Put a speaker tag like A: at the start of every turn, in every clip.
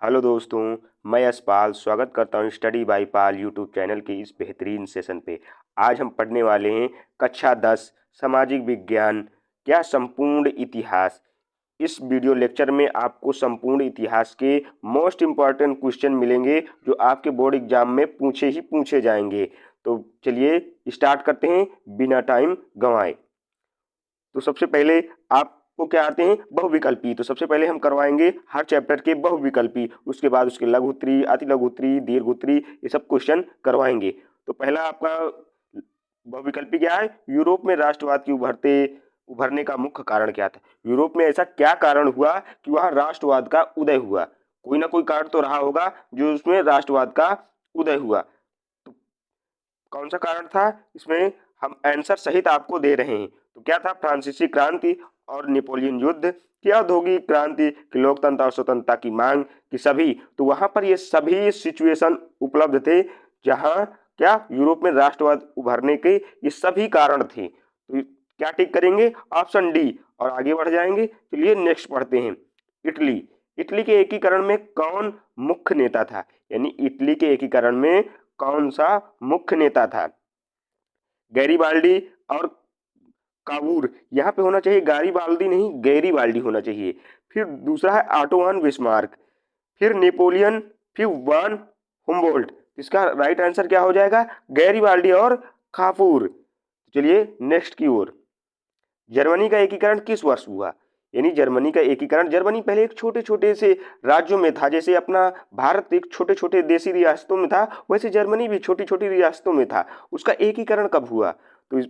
A: Hello दोस्तों, मैं यशपाल स्वागत करता हूं स्टडी बाय पाल यूट्यूब चैनल के इस बेहतरीन सेशन पे। आज हम पढ़ने वाले हैं कक्षा 10 सामाजिक विज्ञान क्या संपूर्ण इतिहास। इस वीडियो लेक्चर में आपको संपूर्ण इतिहास के मोस्ट इम्पॉर्टेंट क्वेश्चन मिलेंगे जो आपके बोर्ड एग्जाम में पूछे जाएंगे। तो चलिए स्टार्ट करते हैं बिना टाइम गंवाए। तो सबसे पहले आपको क्या आते हैं बहुविकल्पी। तो सबसे पहले हम करवाएंगे हर चैप्टर के बहुविकल्पी, उसके बाद उसके लघु उत्तरी, अति लघु उत्तरी, दीर्घ उत्तरी, ये सब क्वेश्चन करवाएंगे। तो पहला आपका बहुविकल्पी क्या है? यूरोप में राष्ट्रवाद की उभरने का मुख्य कारण क्या था? यूरोप में ऐसा क्या कारण हुआ कि वहां राष्ट्रवाद का उदय हुआ? कोई ना कोई कारण तो रहा होगा जो उसमें राष्ट्रवाद का उदय हुआ। तो कौन सा कारण था? इसमें हम आंसर सहित आपको दे रहे हैं। तो क्या था? फ्रांसीसी क्रांति और नेपोलियन युद्ध की, औद्योगिक क्रांति की, लोकतंत्र और स्वतंत्रता की मांग की, सभी। तो वहां पर ये सभी सिचुएशन उपलब्ध थे जहां क्या यूरोप में राष्ट्रवाद उभरने के ये सभी कारण थे। तो क्या टिक करेंगे? ऑप्शन डी और आगे बढ़ जाएंगे। चलिए नेक्स्ट पढ़ते हैं। इटली। इटली के एकीकरण में कौन मुख्य नेता था? यानी इटली के एकीकरण में कौन सा मुख्य नेता था? गैरीबाल्डी और कावूर। यहाँ पे होना चाहिए गारीबाल्दी नहीं, गैरीबाल्डी होना चाहिए। फिर दूसरा है ऑटोवन बिस्मार्क, फिर नेपोलियन, फिर वान हुम्बोल्ट। इसका राइट आंसर क्या हो जाएगा? गैरीबाल्डी और काफूर। चलिए नेक्स्ट की ओर। जर्मनी का एकीकरण किस वर्ष हुआ? यानी जर्मनी का एकीकरण, जर्मनी पहले एक छोटे छोटे से राज्यों में था। जैसे अपना भारत एक छोटे छोटे देशी रियासतों में था, वैसे जर्मनी भी छोटी छोटी रियासतों में था। उसका एकीकरण कब हुआ? तो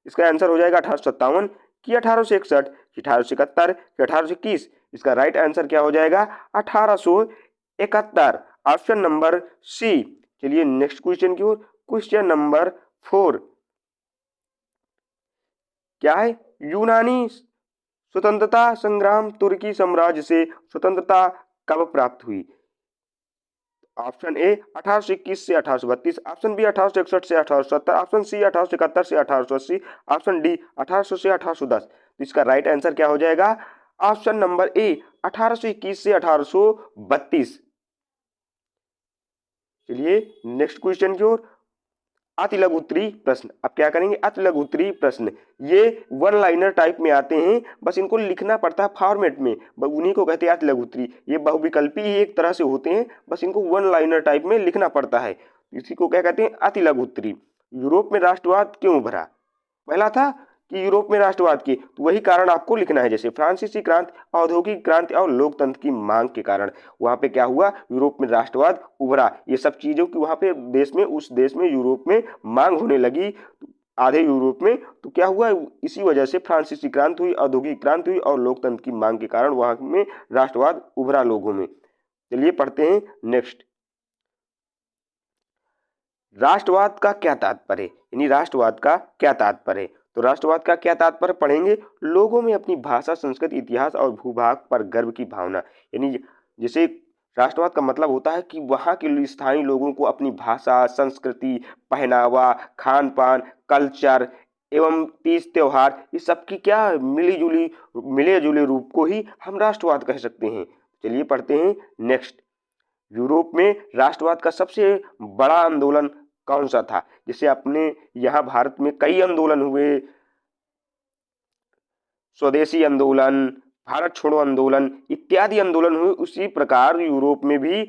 A: इसका आंसर हो जाएगा 1857 कि 1861 कि 1871 कि 1821। इसका राइट आंसर क्या हो जाएगा? 1871, ऑप्शन नंबर सी। चलिए नेक्स्ट क्वेश्चन की ओर। क्वेश्चन नंबर 4 क्या है? यूनानी स्वतंत्रता संग्राम तुर्की साम्राज्य से स्वतंत्रता कब प्राप्त हुई? ऑप्शन ए 1821 से 1832, ऑप्शन बी 1861 से 1870, ऑप्शन सी 1871 से 1880, ऑप्शन डी 1800 से 1810। तो इसका राइट आंसर क्या हो जाएगा? ऑप्शन नंबर ए 1821 से 1832। चलिए नेक्स्ट क्वेश्चन की ओर। अति लघु उत्तरी प्रश्न। अब क्या करेंगे? अति लघु उत्तरी प्रश्न, ये वन लाइनर टाइप में आते हैं, बस इनको लिखना पड़ता है फॉर्मेट में, उन्हीं को कहते हैं अति लघु उत्तरी। ये बहुविकल्पी ही एक तरह से होते हैं, बस इनको वन लाइनर टाइप में लिखना पड़ता है। इसी को क्या कहते हैं? अति लघु उत्तरी। यूरोप में राष्ट्रवाद क्यों उभरा? पहला था कि यूरोप में राष्ट्रवाद की, तो वही कारण आपको लिखना है। जैसे फ्रांसीसी क्रांति, औद्योगिक क्रांति और लोकतंत्र की मांग के कारण वहां पे क्या हुआ? यूरोप में राष्ट्रवाद उभरा। ये सब चीजों की वहां पे देश में, उस देश में, यूरोप में मांग होने लगी, आधे यूरोप में। तो क्या हुआ? इसी वजह से फ्रांसीसी क्रांति हुई, औद्योगिक क्रांति हुई और लोकतंत्र की मांग के कारण वहां में राष्ट्रवाद उभरा लोगों में। चलिए पढ़ते हैं नेक्स्ट। राष्ट्रवाद का क्या तात्पर्य? यानी राष्ट्रवाद का क्या तात्पर्य? तो राष्ट्रवाद का क्या तात्पर्य पढ़ेंगे। लोगों में अपनी भाषा, संस्कृति, इतिहास और भूभाग पर गर्व की भावना। यानी जैसे राष्ट्रवाद का मतलब होता है कि वहाँ के स्थानीय लोगों को अपनी भाषा, संस्कृति, पहनावा, खान पान, कल्चर एवं तीज त्योहार, इस सब की क्या मिले जुले रूप को ही हम राष्ट्रवाद कह सकते हैं। चलिए पढ़ते हैं नेक्स्ट। यूरोप में राष्ट्रवाद का सबसे बड़ा आंदोलन कौन सा था? जैसे अपने यहाँ भारत में कई आंदोलन हुए, स्वदेशी आंदोलन, भारत छोड़ो आंदोलन इत्यादि आंदोलन हुए, उसी प्रकार यूरोप में भी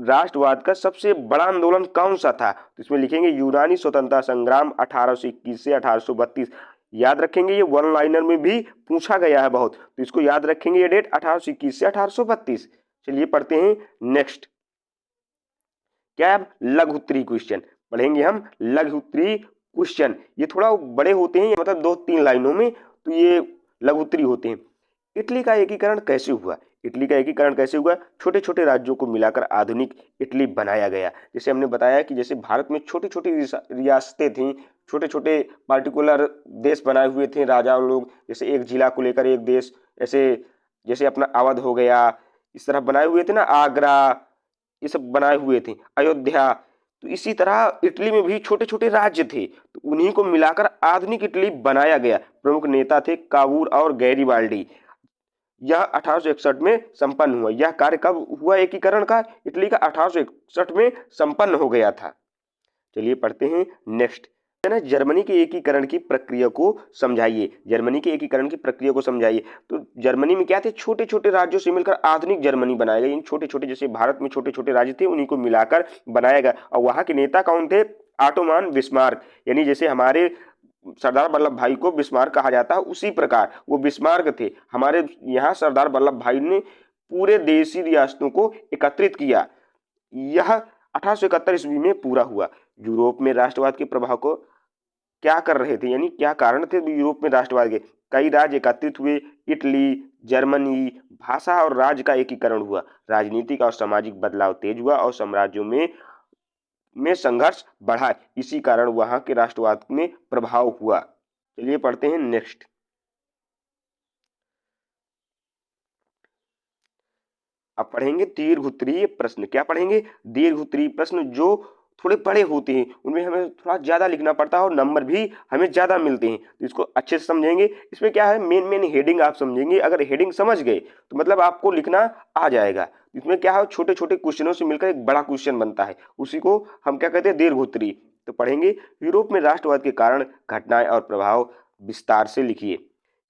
A: राष्ट्रवाद का सबसे बड़ा आंदोलन कौन सा था? तो इसमें लिखेंगे यूनानी स्वतंत्रता संग्राम 1821 से 1832। याद रखेंगे, ये वन लाइनर में भी पूछा गया है बहुत, तो इसको याद रखेंगे ये डेट 1821 से 1832। चलिए पढ़ते हैं नेक्स्ट। क्या है? लघु उत्तरी क्वेश्चन पढ़ेंगे हम। लघु उत्तरी क्वेश्चन ये थोड़ा बड़े होते हैं, मतलब 2-3 लाइनों में, तो ये लघु उत्तरी होते हैं। इटली का एकीकरण कैसे हुआ? इटली का एकीकरण कैसे हुआ? छोटे छोटे राज्यों को मिलाकर आधुनिक इटली बनाया गया। जैसे हमने बताया कि जैसे भारत में छोटी छोटी रियासतें थीं, छोटे छोटे पार्टिकुलर देश बनाए हुए थे राजाओं लोग, जैसे एक जिला को लेकर एक देश, ऐसे जैसे अपना अवध हो गया, इस तरह बनाए हुए थे ना, आगरा, ये सब बनाए हुए थे, अयोध्या। तो इसी तरह इटली में भी छोटे छोटे राज्य थे, तो उन्हीं को मिलाकर आधुनिक इटली बनाया गया। प्रमुख नेता थे कावूर और गैरीबाल्डी। यह 1861 में संपन्न हुआ। यह कार्य कब हुआ एकीकरण का? इटली का 1861 में संपन्न हो गया था। चलिए पढ़ते हैं नेक्स्ट। जर्मनी के एकीकरण की प्रक्रिया को समझाइए। जर्मनी के एकीकरण की प्रक्रिया को समझाइए। तो जर्मनी में क्या थे? छोटे छोटे राज्यों से मिलकर आधुनिक जर्मनी बनाया गया। इन छोटे छोटे, जैसे भारत में छोटे छोटे राज्य थे, उन्हीं को मिलाकर बनाया गया। और वहां के नेता कौन थे? Ottoman Bismarck. यानी जैसे हमारे सरदार वल्लभ भाई को बिस्मार्क कहा जाता है, उसी प्रकार वो बिस्मार्क थे। हमारे यहाँ सरदार वल्लभ भाई ने पूरे देशी रियासतों को एकत्रित किया। यह 1871 ईस्वी में पूरा हुआ। यूरोप में राष्ट्रवाद के प्रभाव को क्या कर रहे थे, यानी क्या कारण थे यूरोप में राष्ट्रवाद के? कई राज्य एकत्रित हुए। इटली, जर्मनी, भाषा और राज्य का एकीकरण हुआ। राजनीतिक और सामाजिक बदलाव तेज हुआ और साम्राज्यों में संघर्ष बढ़ा। इसी कारण वहां के राष्ट्रवाद में प्रभाव हुआ। चलिए पढ़ते हैं नेक्स्ट। अब पढ़ेंगे दीर्घ उत्तरीय प्रश्न। क्या पढ़ेंगे? दीर्घ उत्तरीय प्रश्न जो थोड़े बड़े होते हैं, उनमें हमें थोड़ा ज्यादा लिखना पड़ता है और नंबर भी हमें ज्यादा मिलते हैं। तो इसको अच्छे से समझेंगे। इसमें क्या है, मेन मेन हेडिंग आप समझेंगे। अगर हेडिंग समझ गए तो मतलब आपको लिखना आ जाएगा। इसमें क्या है, छोटे छोटे क्वेश्चनों से मिलकर एक बड़ा क्वेश्चन बनता है, उसी को हम क्या कहते हैं, दीर्घ उत्तरीय। तो पढ़ेंगे यूरोप में राष्ट्रवाद के कारण, घटनाएं और प्रभाव विस्तार से लिखिए।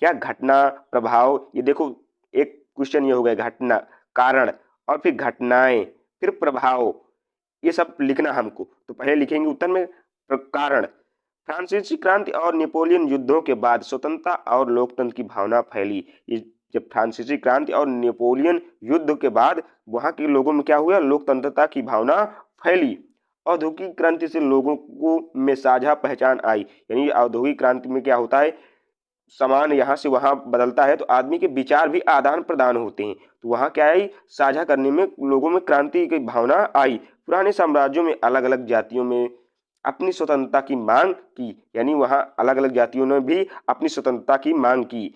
A: क्या घटना, प्रभाव, ये देखो एक क्वेश्चन ये हो गया, घटना, कारण, और फिर घटनाएं, फिर प्रभाव, ये सब लिखना हमको। तो पहले लिखेंगे उत्तर में कारण। फ्रांसीसी क्रांति और नेपोलियन युद्धों के बाद स्वतंत्रता और लोकतंत्र की भावना फैली। ये जब फ्रांसीसी क्रांति और नेपोलियन युद्ध के बाद वहां के लोगों में क्या हुआ, लोकतंत्रता की भावना फैली। औद्योगिक क्रांति से लोगों को में साझा पहचान आई। यानी औद्योगिक क्रांति में क्या होता है, सामान यहाँ से वहां बदलता है तो आदमी के विचार भी आदान प्रदान होते हैं। तो वहां क्या आई, साझा करने में लोगों में क्रांति की भावना आई। पुराने साम्राज्यों में अलग अलग जातियों में अपनी स्वतंत्रता की मांग की। यानी वहां अलग अलग जातियों ने भी अपनी स्वतंत्रता की मांग की।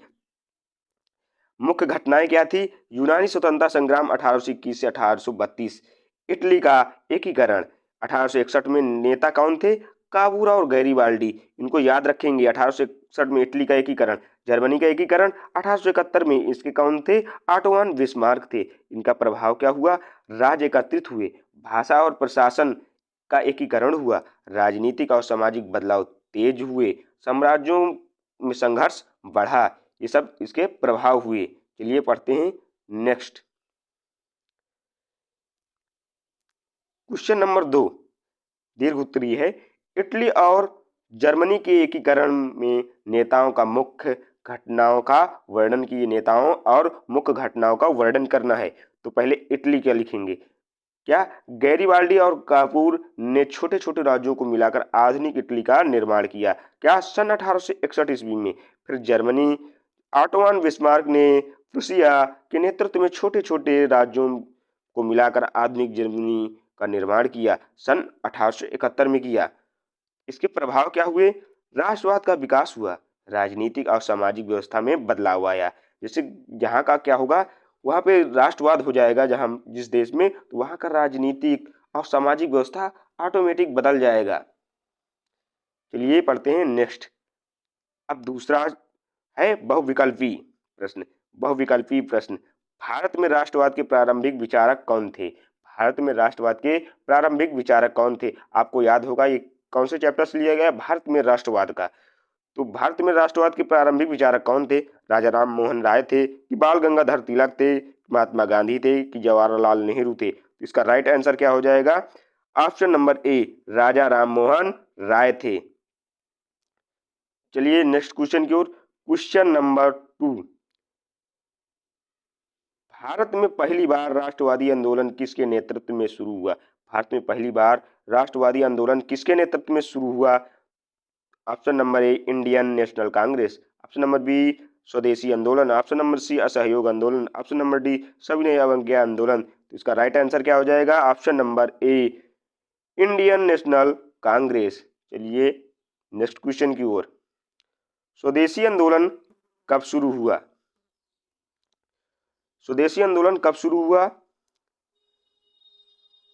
A: मुख्य घटनाएं क्या थी? यूनानी स्वतंत्रता संग्राम 1821 से 1832। इटली का एकीकरण 1861 में। नेता कौन थे? काबूरा और गैरीबाल्डी। इनको याद रखेंगे। 1861 में इटली का एकीकरण। जर्मनी का एकीकरण 1871 में। इसके कौन थे? ऑटोमान बिस्मार्क थे। इनका प्रभाव क्या हुआ? राज्य एकत्रित हुए। भाषा और प्रशासन का एकीकरण हुआ। राजनीतिक और सामाजिक बदलाव तेज हुए। साम्राज्यों में संघर्ष बढ़ा। ये सब इसके प्रभाव हुए। चलिए पढ़ते हैं नेक्स्ट। क्वेश्चन नंबर 2 दीर्घ उत्तरीय है। इटली और जर्मनी के एकीकरण में नेताओं का मुख्य घटनाओं का वर्णन कीजिए। नेताओं और मुख्य घटनाओं का वर्णन करना है। तो पहले इटली क्या लिखेंगे? क्या? गैरीबाल्डी और कापूर ने छोटे छोटे राज्यों को मिलाकर आधुनिक इटली का निर्माण किया। क्या? सन 1861 ईस्वी में। फिर जर्मनी, ऑटोमान बिस्मार्क ने प्रूसिया के नेतृत्व में छोटे छोटे राज्यों को मिलाकर आधुनिक जर्मनी का निर्माण किया। सन 1871 में किया। इसके प्रभाव क्या हुए? राष्ट्रवाद का विकास हुआ। राजनीतिक और सामाजिक व्यवस्था में बदलाव आया। जैसे जहाँ का क्या होगा, वहाँ पे राष्ट्रवाद हो जाएगा जहाँ जिस देश में, तो वहाँ का राजनीतिक और सामाजिक व्यवस्था ऑटोमेटिक बदल जाएगा। चलिए पढ़ते हैं नेक्स्ट। अब दूसरा है बहुविकल्पी प्रश्न। बहुविकल्पी प्रश्न। भारत में राष्ट्रवाद के प्रारंभिक विचारक कौन थे? भारत में राष्ट्रवाद के प्रारंभिक विचारक कौन थे? आपको याद होगा ये कौन से चैप्टर से लिया गया? भारत में राष्ट्रवाद का। तो भारत में राष्ट्रवाद के प्रारंभिक विचारक कौन थे? राजा राम मोहन राय थे कि बाल गंगाधर तिलक थे, महात्मा गांधी थे कि जवाहरलाल नेहरू थे? तो इसका राइट आंसर क्या हो जाएगा? ऑप्शन नंबर ए, राजा राम मोहन राय थे। चलिए नेक्स्ट क्वेश्चन की ओर। Question number 2। भारत में पहली बार राष्ट्रवादी आंदोलन किसके नेतृत्व में शुरू हुआ? भारत में पहली बार राष्ट्रवादी आंदोलन किसके नेतृत्व में शुरू हुआ? Option number A, Indian National Congress. Option number B, Swadeshi Andolan. Option number C, असहयोग आंदोलन। ऑप्शन नंबर डी, सविनय अवज्ञा आंदोलन। तो इसका राइट आंसर क्या हो जाएगा? Option number A, Indian National Congress. चलिए नेक्स्ट क्वेश्चन की ओर। स्वदेशी आंदोलन कब शुरू हुआ? स्वदेशी आंदोलन कब शुरू हुआ?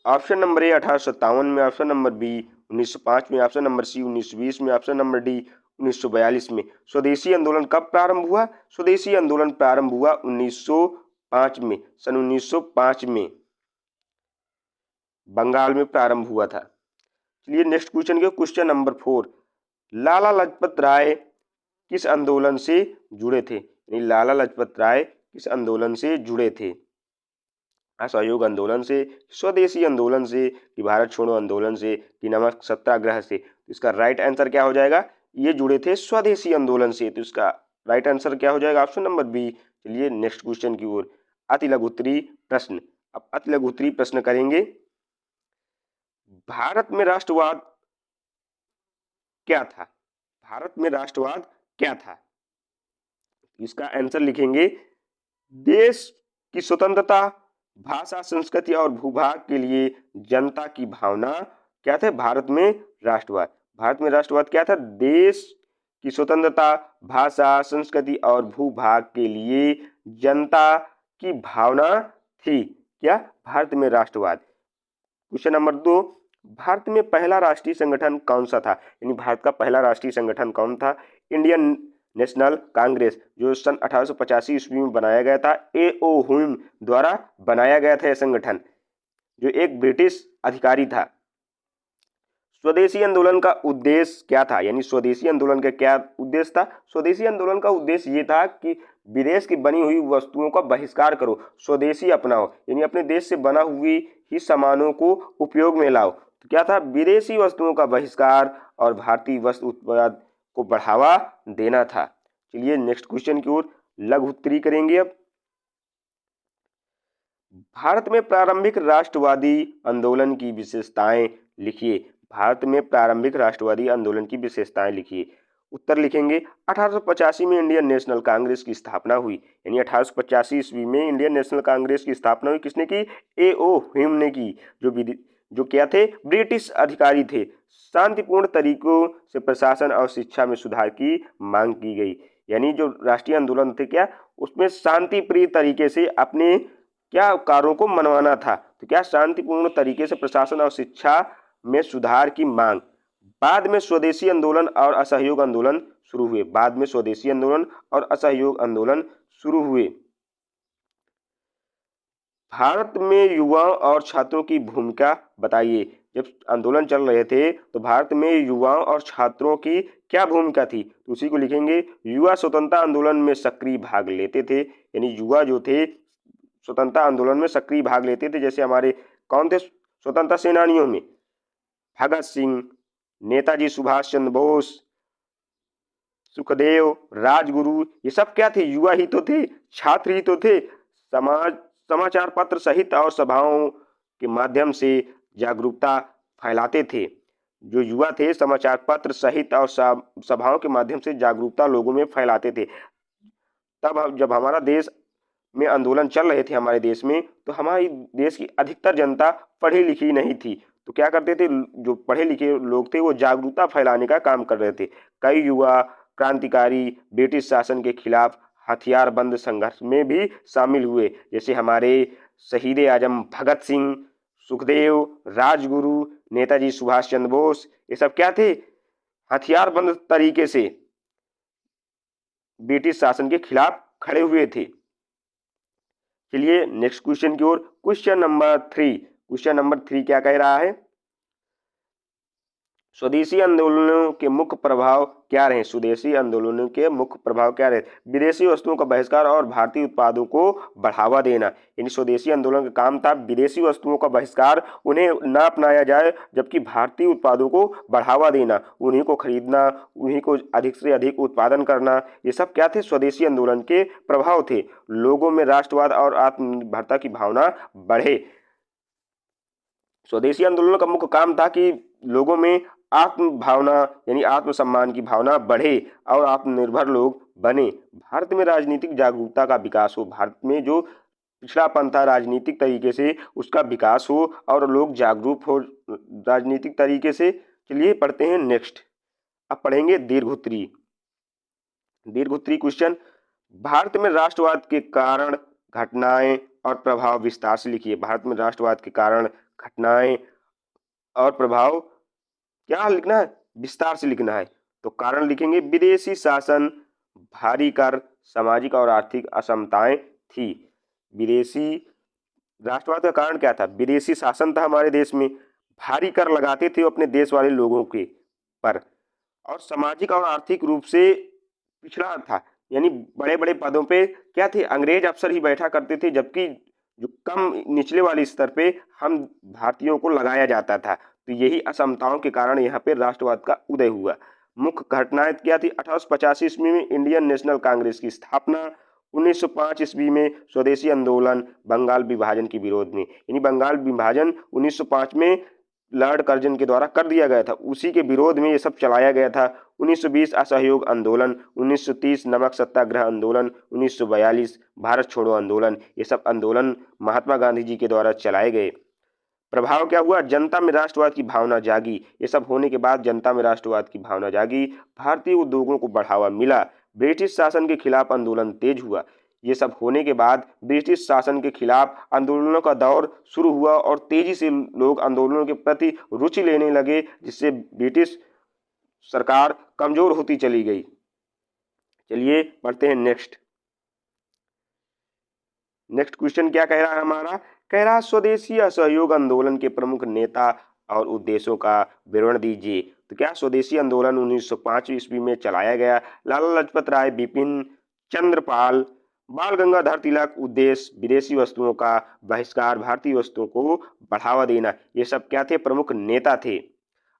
A: ऑप्शन नंबर ए 1857 में। ऑप्शन नंबर बी 1905 में। ऑप्शन नंबर सी 1920 में। ऑप्शन नंबर डी 1942 में। स्वदेशी आंदोलन कब प्रारंभ हुआ? स्वदेशी आंदोलन प्रारंभ हुआ 1905 में, सन 1905 में बंगाल में प्रारंभ हुआ था। चलिए नेक्स्ट क्वेश्चन के क्वेश्चन नंबर 4, लाला लाजपत राय किस आंदोलन से जुड़े थे? यानी लाला लाजपत राय किस आंदोलन से जुड़े थे? असहयोग आंदोलन से, स्वदेशी आंदोलन से, कि भारत छोड़ो आंदोलन से, कि नमक सत्याग्रह से? तो इसका राइट आंसर क्या हो जाएगा? ये जुड़े थे स्वदेशी आंदोलन से, तो इसका राइट आंसर क्या हो जाएगा? Option number B. चलिए नेक्स्ट क्वेश्चन की ओर, अति लघु उत्तरीय प्रश्न। अब अति लघु उत्तरीय प्रश्न करेंगे। भारत में राष्ट्रवाद क्या था? भारत में राष्ट्रवाद क्या था? इसका आंसर लिखेंगे, देश की स्वतंत्रता, भाषा, संस्कृति और भूभाग के लिए जनता की भावना। क्या था भारत में राष्ट्रवाद? भारत में राष्ट्रवाद क्या था? देश की स्वतंत्रता, भाषा, संस्कृति और भूभाग के लिए जनता की भावना थी। क्या? भारत में राष्ट्रवाद। क्वेश्चन नंबर 2, भारत में पहला राष्ट्रीय संगठन कौन सा था? यानी भारत का पहला राष्ट्रीय संगठन कौन था? इंडियन नेशनल कांग्रेस, जो सन 1885 ईस्वी में बनाया गया था। A.O. ह्यूम द्वारा बनाया गया था यह संगठन, जो एक ब्रिटिश अधिकारी था। स्वदेशी आंदोलन का उद्देश्य क्या था? यानी स्वदेशी आंदोलन का क्या उद्देश्य था? स्वदेशी आंदोलन का उद्देश्य ये था कि विदेश की बनी हुई वस्तुओं का बहिष्कार करो, स्वदेशी अपनाओ, यानी अपने देश से बना हुई ही सामानों को उपयोग में लाओ। तो क्या था? विदेशी वस्तुओं का बहिष्कार और भारतीय वस्तु उत्पाद को बढ़ावा देना था। चलिए नेक्स्ट क्वेश्चन की ओर लघु उत्तरीय करेंगे। अब भारत में प्रारंभिक राष्ट्रवादी आंदोलन की विशेषताएं लिखिए। भारत में प्रारंभिक राष्ट्रवादी आंदोलन की विशेषताएं लिखिए। उत्तर लिखेंगे, 1885 में इंडियन नेशनल कांग्रेस की स्थापना हुई। यानी 1885 ईस्वी में इंडियन नेशनल कांग्रेस की स्थापना हुई। किसने की? A.O. ह्यूम ने की, जो क्या थे? ब्रिटिश अधिकारी थे। शांतिपूर्ण तरीकों से प्रशासन और शिक्षा में सुधार की मांग की गई। यानी जो राष्ट्रीय आंदोलन थे, क्या उसमें शांति प्रिय तरीके से अपने क्या कार्यों को मनवाना था? तो क्या शांतिपूर्ण तरीके से प्रशासन और शिक्षा में सुधार की मांग। बाद में स्वदेशी आंदोलन और असहयोग आंदोलन शुरू हुए। बाद में स्वदेशी आंदोलन और असहयोग आंदोलन शुरू हुए। भारत में युवाओं और छात्रों की भूमिका बताइए। जब आंदोलन चल रहे थे तो भारत में युवाओं और छात्रों की क्या भूमिका थी? तो उसी को लिखेंगे, युवा स्वतंत्रता आंदोलन में सक्रिय भाग लेते थे। यानी युवा जो थे स्वतंत्रता आंदोलन में सक्रिय भाग लेते थे। जैसे हमारे कौन थे स्वतंत्रता सेनानियों में? भगत सिंह, नेताजी सुभाष चंद्र बोस, सुखदेव, राजगुरु, ये सब क्या थे? युवा ही तो थे, छात्र ही तो थे। समाचार पत्र सहित और सभाओं के माध्यम से जागरूकता फैलाते थे। जो युवा थे समाचार पत्र सहित और सभाओं के माध्यम से जागरूकता लोगों में फैलाते थे। तब जब हमारा देश में आंदोलन चल रहे थे हमारे देश में, तो हमारे देश की अधिकतर जनता पढ़ी लिखी नहीं थी। तो क्या करते थे? जो पढ़े लिखे लोग थे वो जागरूकता फैलाने का काम कर रहे थे। कई युवा क्रांतिकारी ब्रिटिश शासन के खिलाफ हथियारबंद संघर्ष में भी शामिल हुए। जैसे हमारे शहीद आजम भगत सिंह, सुखदेव, राजगुरु, नेताजी सुभाष चंद्र बोस, ये सब क्या थे? हथियारबंद तरीके से ब्रिटिश शासन के खिलाफ खड़े हुए थे। चलिए नेक्स्ट क्वेश्चन की ओर, क्वेश्चन नंबर 3। क्वेश्चन नंबर 3 क्या कह रहा है? स्वदेशी आंदोलनों के मुख्य प्रभाव क्या रहे? स्वदेशी आंदोलनों के मुख्य प्रभाव क्या रहे? विदेशी वस्तुओं का बहिष्कार और भारतीय उत्पादों को बढ़ावा देना। यानी स्वदेशी आंदोलन का काम था विदेशी वस्तुओं का बहिष्कार, उन्हें ना अपनाया जाए, जबकि भारतीय उत्पादों को बढ़ावा देना, उन्हीं को खरीदना, उन्हीं को अधिक से अधिक उत्पादन करना। ये सब क्या थे? स्वदेशी आंदोलन के प्रभाव थे। लोगों में राष्ट्रवाद और आत्मनिर्भरता की भावना बढ़े। स्वदेशी आंदोलन का मुख्य काम था कि लोगों में आत्म भावना यानी आत्मसम्मान की भावना बढ़े और आत्मनिर्भर लोग बने। भारत में राजनीतिक जागरूकता का विकास हो। भारत में जो पिछड़ापन था राजनीतिक तरीके से, उसका विकास हो और लोग जागरूक हो राजनीतिक तरीके से। चलिए पढ़ते हैं नेक्स्ट। अब पढ़ेंगे दीर्घोत्तरीय। दीर्घोत्तरीय क्वेश्चन, भारत में राष्ट्रवाद के कारण, घटनाएं और प्रभाव विस्तार से लिखिए। भारत में राष्ट्रवाद के कारण, घटनाएं और प्रभाव क्या लिखना है? विस्तार से लिखना है। तो कारण लिखेंगे विदेशी शासन, भारी कर, सामाजिक और आर्थिक असमताएं थी। विदेशी राष्ट्रवाद का कारण क्या था? विदेशी शासन था हमारे देश में, भारी कर लगाते थे अपने देश वाले लोगों के पर, और सामाजिक और आर्थिक रूप से पिछड़ा था। यानी बड़े बड़े पदों पे क्या थे? अंग्रेज अफसर ही बैठा करते थे, जबकि जो कम निचले वाले स्तर पे हम भारतीयों को लगाया जाता था। तो यही असमताओं के कारण यहाँ पे राष्ट्रवाद का उदय हुआ। मुख्य घटनाएं क्या थी? 1885 ईस्वी में इंडियन नेशनल कांग्रेस की स्थापना, 1905 ईस्वी में स्वदेशी आंदोलन, बंगाल विभाजन के विरोध में। यानी बंगाल विभाजन 1905 में लॉर्ड कर्जन के द्वारा कर दिया गया था, उसी के विरोध में ये सब चलाया गया था। 1920 असहयोग आंदोलन, 1930 नमक सत्याग्रह आंदोलन, 1942 भारत छोड़ो आंदोलन, ये सब आंदोलन महात्मा गांधी जी के द्वारा चलाए गए। प्रभाव क्या हुआ? जनता में राष्ट्रवाद की भावना जागी। ये सब होने के बाद जनता में राष्ट्रवाद की भावना जागी, भारतीय उद्योगों को बढ़ावा मिला, ब्रिटिश शासन के खिलाफ आंदोलन तेज हुआ। ये सब होने के बाद ब्रिटिश शासन के खिलाफ आंदोलनों का दौर शुरू हुआ और तेजी से लोग आंदोलनों के प्रति रुचि लेने लगे, जिससे ब्रिटिश सरकार कमजोर होती चली गई। चलिए पढ़ते हैं नेक्स्ट क्वेश्चन क्या कह रहा है हमारा? कह रहा स्वदेशी असहयोग आंदोलन के प्रमुख नेता और उद्देश्यों का विवरण दीजिए। तो क्या स्वदेशी आंदोलन 1905 ईस्वी में चलाया गया। लाला लाजपत राय, बिपिन चंद्रपाल, बाल गंगाधर तिलक। उद्देश्य विदेशी वस्तुओं का बहिष्कार, भारतीय वस्तुओं को बढ़ावा देना। ये सब क्या थे? प्रमुख नेता थे।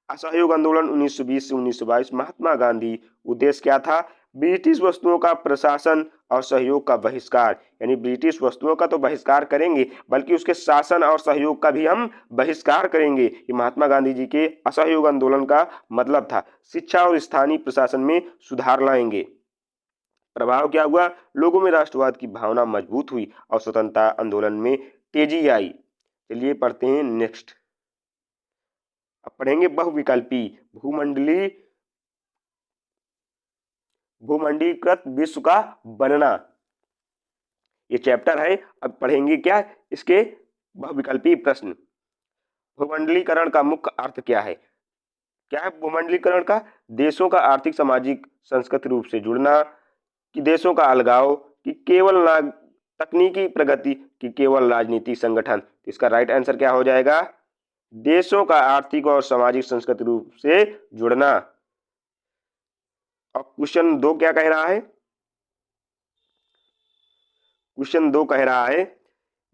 A: असहयोग आंदोलन 1920 से 1922 महात्मा गांधी। उद्देश्य क्या था? ब्रिटिश वस्तुओं का प्रशासन और सहयोग का बहिष्कार। यानी ब्रिटिश वस्तुओं का तो बहिष्कार करेंगे, बल्कि उसके शासन और सहयोग का भी हम बहिष्कार करेंगे। ये महात्मा गांधी जी के असहयोग आंदोलन का मतलब था। शिक्षा और स्थानीय प्रशासन में सुधार लाएंगे। प्रभाव क्या हुआ? लोगों में राष्ट्रवाद की भावना मजबूत हुई और स्वतंत्रता आंदोलन में तेजी आई। चलिए पढ़ते हैं नेक्स्ट। अब पढ़ेंगे बहुविकल्पी भूमंडलीकृत विश्व का बनना। ये चैप्टर है। अब पढ़ेंगे क्या? इसके बहुविकल्पी प्रश्न। भूमंडलीकरण का मुख्य अर्थ क्या है? क्या है भूमंडलीकरण का? देशों का आर्थिक, सामाजिक, सांस्कृतिक रूप से जुड़ना, कि देशों का अलगाव, कि केवल तकनीकी प्रगति, कि केवल राजनीतिक संगठन। इसका राइट आंसर क्या हो जाएगा? देशों का आर्थिक और सामाजिक सांस्कृतिक रूप से जुड़ना। और क्वेश्चन 2 क्या कह रहा है? क्वेश्चन 2 कह रहा है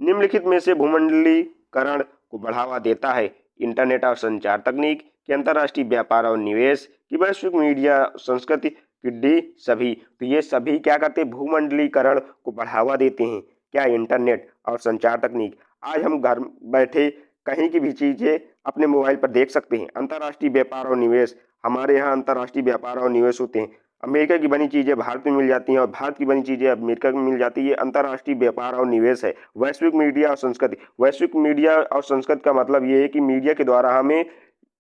A: निम्नलिखित में से भूमंडलीकरण को बढ़ावा देता है? इंटरनेट और संचार तकनीक, कि अंतर्राष्ट्रीय व्यापार और निवेश, कि वैश्विक मीडिया संस्कृति, कि डी सभी। तो ये सभी क्या करते हैं? भूमंडलीकरण को बढ़ावा देते हैं। क्या? इंटरनेट और संचार तकनीक। आज हम घर बैठे कहीं की भी चीजें अपने मोबाइल पर देख सकते हैं। अंतर्राष्ट्रीय व्यापार और निवेश, हमारे यहाँ अंतर्राष्ट्रीय व्यापार और निवेश होते हैं। अमेरिका की बनी चीजें भारत में मिल जाती हैं और भारत की बनी चीजें अमेरिका में मिल जाती है। ये अंतर्राष्ट्रीय व्यापार और निवेश है। वैश्विक मीडिया और संस्कृति, वैश्विक मीडिया और संस्कृति का मतलब ये है कि मीडिया के द्वारा हमें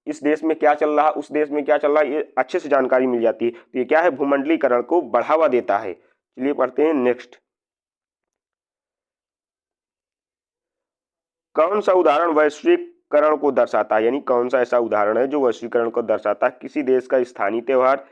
A: इस देश में क्या चल रहा, उस देश में क्या चल रहा है, ये अच्छे से जानकारी मिल जाती है। तो ये क्या है? भूमंडलीकरण को बढ़ावा देता है। चलिए पढ़ते हैं नेक्स्ट। कौन सा उदाहरण वैश्वीकरण को दर्शाता है? यानी कौन सा ऐसा उदाहरण है जो वैश्वीकरण को दर्शाता है? किसी देश का स्थानीय त्योहार,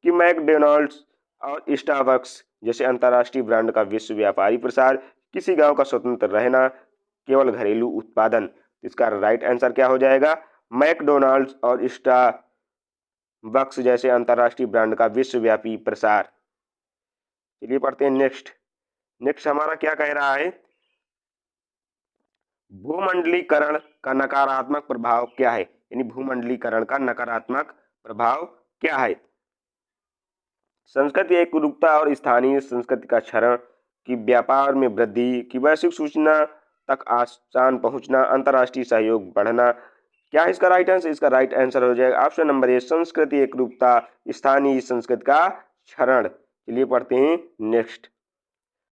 A: कि मैकडॉनल्ड्स और स्टारबक्स जैसे अंतर्राष्ट्रीय ब्रांड का विश्व व्यापारी प्रसार, किसी गांव का स्वतंत्र रहना, केवल घरेलू उत्पादन। इसका राइट आंसर क्या हो जाएगा? मैकडॉनल्ड्स और स्टारबक्स जैसे अंतर्राष्ट्रीय ब्रांड का विश्वव्यापी प्रसार। चलिए पढ़ते हैं नेक्स्ट हमारा क्या कह रहा है? भूमंडलीकरण का नकारात्मक प्रभाव क्या है? यानी भूमंडलीकरण का नकारात्मक प्रभाव क्या है? संस्कृति एकरूपता और स्थानीय संस्कृति का क्षरण, कि व्यापार में वृद्धि, कि वैश्विक सूचना तक आसान पहुंचना, अंतर्राष्ट्रीय सहयोग बढ़ना। क्या है इसका राइट आंसर? इसका राइट आंसर हो जाएगा ऑप्शन नंबर ए, संस्कृति एकरूपता, स्थानीय संस्कृति का क्षरण। चलिए पढ़ते हैं नेक्स्ट।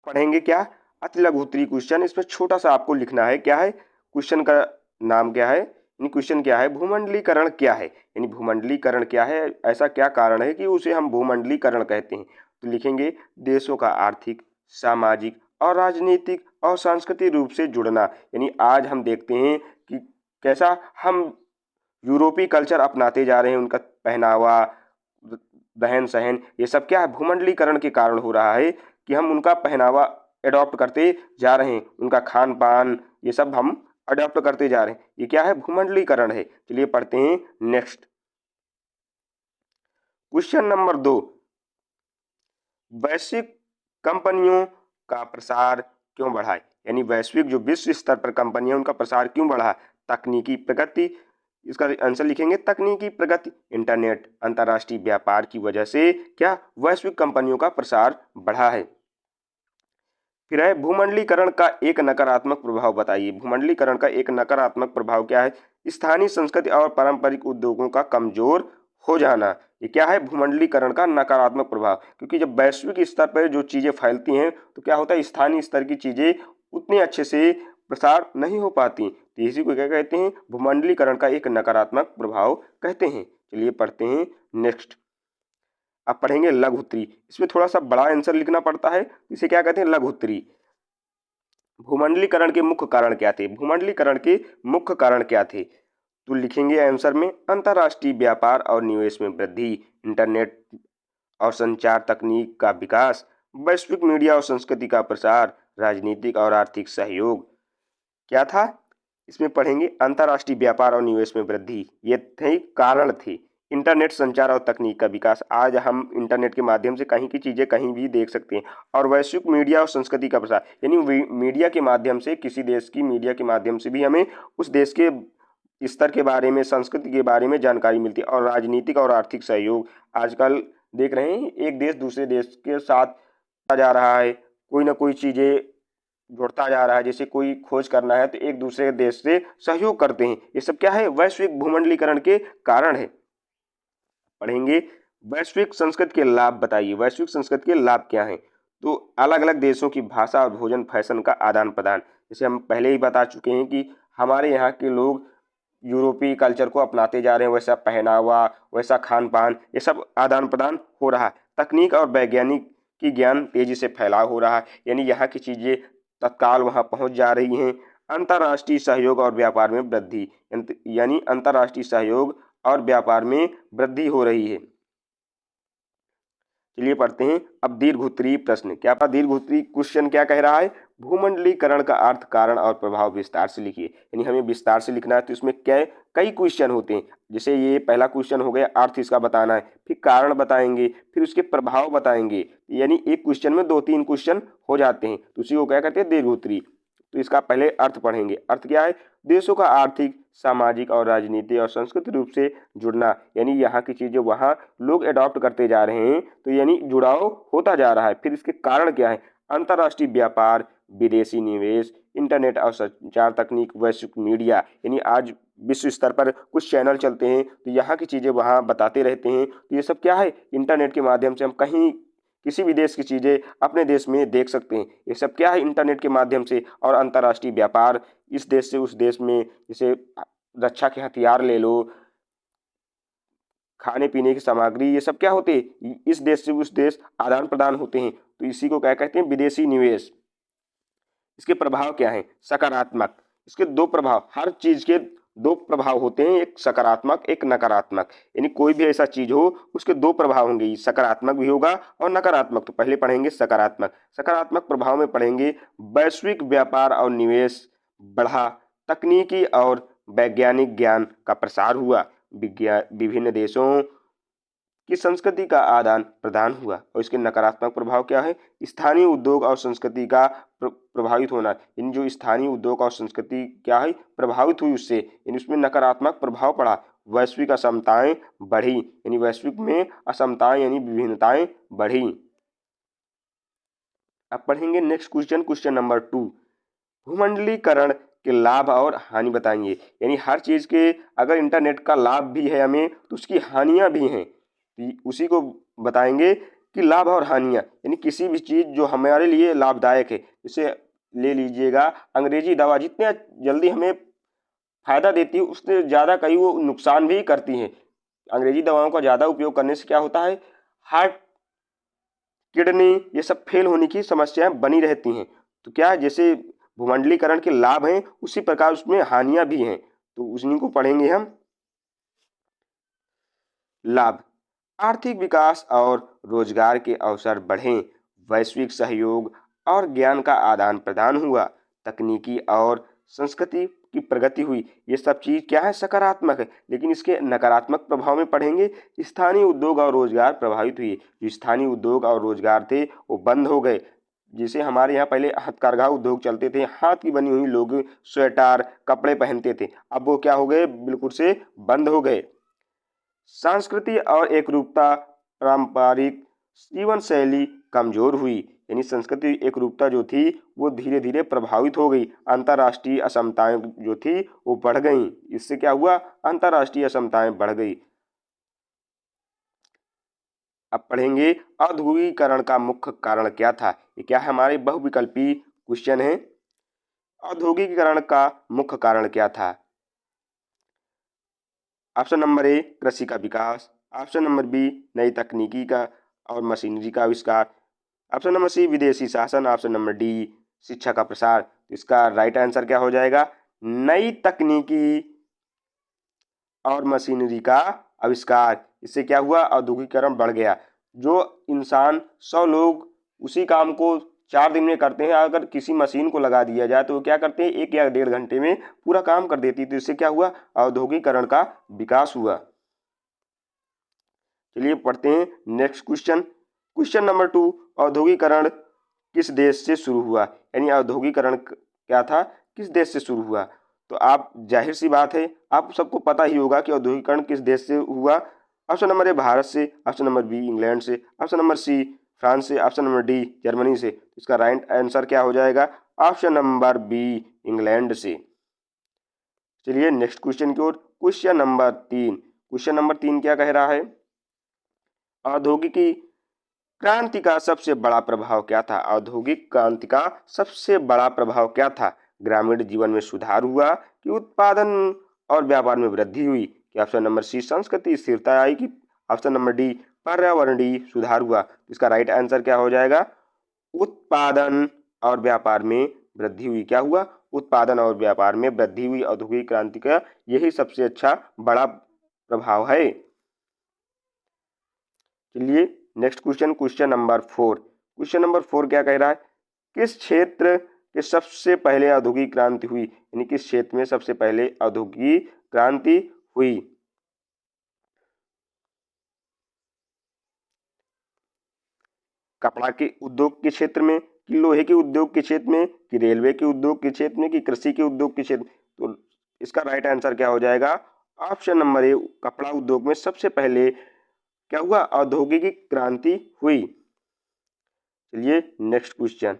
A: पढ़ेंगे क्या? अति लघु उत्तरीय क्वेश्चन। इसमें छोटा सा आपको लिखना है। क्या है क्वेश्चन का नाम? क्या है क्वेश्चन? क्या है? भूमंडलीकरण क्या है? यानी भूमंडलीकरण क्या है? ऐसा क्या कारण है कि उसे हम भूमंडलीकरण कहते हैं? तो लिखेंगे देशों का आर्थिक, सामाजिक और राजनीतिक और सांस्कृतिक रूप से जुड़ना। यानी आज हम देखते हैं कि कैसा हम यूरोपीय कल्चर अपनाते जा रहे हैं। उनका पहनावा, रहन सहन, ये सब क्या है, भूमंडलीकरण के कारण हो रहा है कि हम उनका पहनावा एडॉप्ट करते जा रहे हैं, उनका खान पान ये सब हम अडॉप्ट करते जा रहे हैं। ये क्या है, भूमंडलीकरण है। चलिए पढ़ते हैं नेक्स्ट क्वेश्चन नंबर 2। वैश्विक कंपनियों का प्रसार क्यों बढ़ा है? यानी वैश्विक जो विश्व स्तर पर कंपनियां उनका प्रसार क्यों बढ़ा? तकनीकी प्रगति, इसका आंसर लिखेंगे तकनीकी प्रगति। इंटरनेट, अंतर्राष्ट्रीय व्यापार की वजह से क्या वैश्विक कंपनियों का प्रसार बढ़ा है। फिर है भूमंडलीकरण का एक नकारात्मक प्रभाव बताइए। भूमंडलीकरण का एक नकारात्मक प्रभाव क्या है? स्थानीय संस्कृति और पारंपरिक उद्योगों का कमजोर हो जाना। ये क्या है, भूमंडलीकरण का नकारात्मक प्रभाव। क्योंकि जब वैश्विक स्तर पर जो चीजें फैलती हैं तो क्या होता है, स्थानीय स्तर की चीजें उतने अच्छे से प्रसार नहीं हो पाती। तो इसी को क्या कहते हैं, भूमंडलीकरण का एक नकारात्मक प्रभाव कहते हैं। चलिए पढ़ते हैं नेक्स्ट। अब पढ़ेंगे लघुत्तरी। इसमें थोड़ा सा बड़ा आंसर लिखना पड़ता है, इसे क्या कहते हैं, लघुत्तरी। भूमंडलीकरण के मुख्य कारण क्या थे? भूमंडलीकरण के मुख्य कारण क्या थे? तो लिखेंगे आंसर में अंतर्राष्ट्रीय व्यापार और निवेश में वृद्धि, इंटरनेट और संचार तकनीक का विकास, वैश्विक मीडिया और संस्कृति का प्रसार, राजनीतिक और आर्थिक सहयोग। क्या था इसमें? पढ़ेंगे अंतर्राष्ट्रीय व्यापार और निवेश में वृद्धि, ये थे कारण थे। इंटरनेट, संचार और तकनीक का विकास, आज हम इंटरनेट के माध्यम से कहीं की चीजें कहीं भी देख सकते हैं। और वैश्विक मीडिया और संस्कृति का प्रसार, यानी मीडिया के माध्यम से, किसी देश की मीडिया के माध्यम से भी हमें उस देश के स्तर के बारे में, संस्कृति के बारे में जानकारी मिलती है। और राजनीतिक और आर्थिक सहयोग, आजकल देख रहे हैं एक देश दूसरे देश के साथ जा रहा है, कोई ना कोई चीजें जुड़ता जा रहा है। जैसे कोई खोज करना है तो एक दूसरे देश से सहयोग करते हैं। ये सब क्या है, वैश्विक भूमंडलीकरण के कारण है। पढ़ेंगे वैश्विक संस्कृति के लाभ बताइए। वैश्विक संस्कृति के लाभ क्या हैं? तो अलग अलग देशों की भाषा और भोजन, फैशन का आदान प्रदान। जैसे हम पहले ही बता चुके हैं कि हमारे यहाँ के लोग यूरोपीय कल्चर को अपनाते जा रहे हैं, वैसा पहनावा, वैसा खान पान, ये सब आदान प्रदान हो रहा है। तकनीक और वैज्ञानिक की ज्ञान तेजी से फैलाव हो रहा है, यानी यहाँ की चीजें तत्काल वहाँ पहुँच जा रही हैं। अंतर्राष्ट्रीय सहयोग और व्यापार में वृद्धि, यानी अंतर्राष्ट्रीय सहयोग और व्यापार में वृद्धि हो रही है। चलिए पढ़ते हैं अब दीर्घोत्तरीय प्रश्न। क्या दीर्घोत्तरीय क्वेश्चन क्या कह रहा है? भूमंडलीकरण का अर्थ, कारण और प्रभाव विस्तार से लिखिए। यानी हमें विस्तार से लिखना है, तो इसमें क्या कई क्वेश्चन होते हैं। जैसे ये पहला क्वेश्चन हो गया, अर्थ इसका बताना है, फिर कारण बताएंगे, फिर उसके प्रभाव बताएंगे। यानी एक क्वेश्चन में 2-3 क्वेश्चन हो जाते हैं, तो उसी को क्या कहते हैं, दीर्घोत्तरीय। तो इसका पहले अर्थ पढ़ेंगे। अर्थ क्या है? देशों का आर्थिक, सामाजिक और राजनीतिक और सांस्कृतिक रूप से जुड़ना, यानी यहाँ की चीजें वहाँ लोग अडॉप्ट करते जा रहे हैं, तो यानी जुड़ाव होता जा रहा है। फिर इसके कारण क्या है? अंतर्राष्ट्रीय व्यापार, विदेशी निवेश, इंटरनेट और संचार तकनीक, वैश्विक मीडिया, यानी आज विश्व स्तर पर कुछ चैनल चलते हैं तो यहाँ की चीजें वहाँ बताते रहते हैं। तो ये सब क्या है, इंटरनेट के माध्यम से हम कहीं किसी भी देश की चीजें अपने देश में देख सकते हैं। ये सब क्या है, इंटरनेट के माध्यम से। और अंतर्राष्ट्रीय व्यापार, इस देश से उस देश में, जैसे रक्षा के हथियार ले लो, खाने पीने की सामग्री, ये सब क्या होते हैं, इस देश से उस देश आदान प्रदान होते हैं। तो इसी को क्या कहते हैं, विदेशी निवेश। इसके प्रभाव क्या है? सकारात्मक। इसके दो प्रभाव, हर चीज के दो प्रभाव होते हैं, एक सकारात्मक, एक नकारात्मक। यानी कोई भी ऐसा चीज हो उसके दो प्रभाव होंगे, सकारात्मक भी होगा और नकारात्मक। तो पहले पढ़ेंगे सकारात्मक। सकारात्मक प्रभाव में पढ़ेंगे वैश्विक व्यापार और निवेश बढ़ा, तकनीकी और वैज्ञानिक ज्ञान का प्रसार हुआ, विभिन्न देशों की संस्कृति का आदान प्रदान हुआ। और इसके नकारात्मक प्रभाव क्या है? स्थानीय उद्योग और संस्कृति का प्रभावित होना। इन जो स्थानीय उद्योग और संस्कृति क्या है, प्रभावित हुई उससे, इन उसमें नकारात्मक प्रभाव पड़ा। वैश्विक असमताएं बढ़ी, यानी वैश्विक में असमताएं यानी विभिन्नताएं बढ़ी। अब पढ़ेंगे नेक्स्ट क्वेश्चन, क्वेश्चन नंबर 2। भूमंडलीकरण के लाभ और हानि बताएंगे। यानी हर चीज के अगर इंटरनेट का लाभ भी है हमें, तो उसकी हानियां भी हैं, उसी को बताएंगे कि लाभ और हानियां। यानी किसी भी चीज जो हमारे लिए लाभदायक है, जैसे ले लीजिएगा अंग्रेजी दवा, जितने जल्दी हमें फायदा देती है उससे ज्यादा कई वो नुकसान भी करती हैं। अंग्रेजी दवाओं का ज्यादा उपयोग करने से क्या होता है, हार्ट, किडनी, ये सब फेल होने की समस्याएं बनी रहती हैं। तो क्या है, जैसे भूमंडलीकरण के लाभ हैं उसी प्रकार उसमें हानियां भी हैं, तो उन्हीं को पढ़ेंगे हम। लाभ, आर्थिक विकास और रोजगार के अवसर बढ़े, वैश्विक सहयोग और ज्ञान का आदान प्रदान हुआ, तकनीकी और संस्कृति की प्रगति हुई। ये सब चीज़ क्या है, सकारात्मक है। लेकिन इसके नकारात्मक प्रभाव में पढ़ेंगे, स्थानीय उद्योग और रोजगार प्रभावित हुए। जो स्थानीय उद्योग और रोजगार थे वो बंद हो गए। जैसे हमारे यहाँ पहले हथकरघा उद्योग चलते थे, हाथ की बनी हुई लोग स्वेटर कपड़े पहनते थे, अब वो क्या हो गए, बिल्कुल से बंद हो गए। संस्कृति और एकरूपता, पारंपरिक जीवन शैली कमजोर हुई, यानी संस्कृति एकरूपता जो थी वो धीरे धीरे प्रभावित हो गई। अंतर्राष्ट्रीय असमताएं जो थी वो बढ़ गई। इससे क्या हुआ, अंतर्राष्ट्रीय असमताएं बढ़ गई। अब पढ़ेंगे औद्योगिकीकरण का मुख्य कारण क्या था। ये क्या है, हमारे बहुविकल्पी क्वेश्चन है। औद्योगिकीकरण का मुख्य कारण क्या था। ऑप्शन नंबर ए कृषि का विकास, ऑप्शन नंबर बी नई तकनीकी का और मशीनरी का आविष्कार, ऑप्शन नंबर सी विदेशी शासन, ऑप्शन नंबर डी शिक्षा का प्रसार। इसका राइट आंसर क्या हो जाएगा, नई तकनीकी और मशीनरी का आविष्कार। इससे क्या हुआ, औद्योगिकीकरण बढ़ गया। जो इंसान 100 लोग उसी काम को 4 दिन में करते हैं, अगर किसी मशीन को लगा दिया जाए तो वो क्या करते हैं, 1 या 1.5 घंटे में पूरा काम कर देती है। तो इससे क्या हुआ, औद्योगिकीकरण का विकास हुआ। चलिए पढ़ते हैं नेक्स्ट क्वेश्चन। क्वेश्चन नंबर 2, औद्योगिकीकरण किस देश से शुरू हुआ। यानी औद्योगिकीकरण क्या था, किस देश से शुरू हुआ। तो आप जाहिर सी बात है, आप सबको पता ही होगा कि औद्योगिकीकरण किस देश से हुआ। ऑप्शन नंबर ए भारत से, ऑप्शन नंबर बी इंग्लैंड से, ऑप्शन नंबर सी फ्रांस से, ऑप्शन नंबर डी जर्मनी से। इसका राइट आंसर क्या हो जाएगा, ऑप्शन नंबर बी इंग्लैंड से। चलिए नेक्स्ट क्वेश्चन की ओर। क्वेश्चन नंबर 3, क्वेश्चन नंबर 3 क्या कह रहा है, औद्योगिकी क्रांति का सबसे बड़ा प्रभाव क्या था। औद्योगिक क्रांति का सबसे बड़ा प्रभाव क्या था। ग्रामीण जीवन में सुधार हुआ कि उत्पादन और व्यापार में वृद्धि हुई। कि ऑप्शन नंबर सी संस्कृति स्थिरता आई, कि ऑप्शन नंबर डी पर्यावरणीय सुधार हुआ। इसका राइट आंसर क्या हो जाएगा, उत्पादन और व्यापार में वृद्धि हुई। क्या हुआ, उत्पादन और व्यापार में वृद्धि हुई। औद्योगिक क्रांति का यही सबसे अच्छा बड़ा प्रभाव है। चलिए next question, question number 4। Question number 4 क्या कह रहा है, किस क्षेत्र के सबसे पहले औद्योगिक क्रांति हुई। यानी किस क्षेत्र में सबसे पहले औद्योगिक क्रांति हुई। कपड़ा के उद्योग के क्षेत्र में, कि लोहे के उद्योग के क्षेत्र में, कि रेलवे के उद्योग के क्षेत्र में, कि कृषि के उद्योग के क्षेत्र में। तो इसका राइट आंसर क्या हो जाएगा, ऑप्शन नंबर ए कपड़ा उद्योग में सबसे पहले क्या हुआ, औद्योगिक क्रांति हुई। चलिए next question,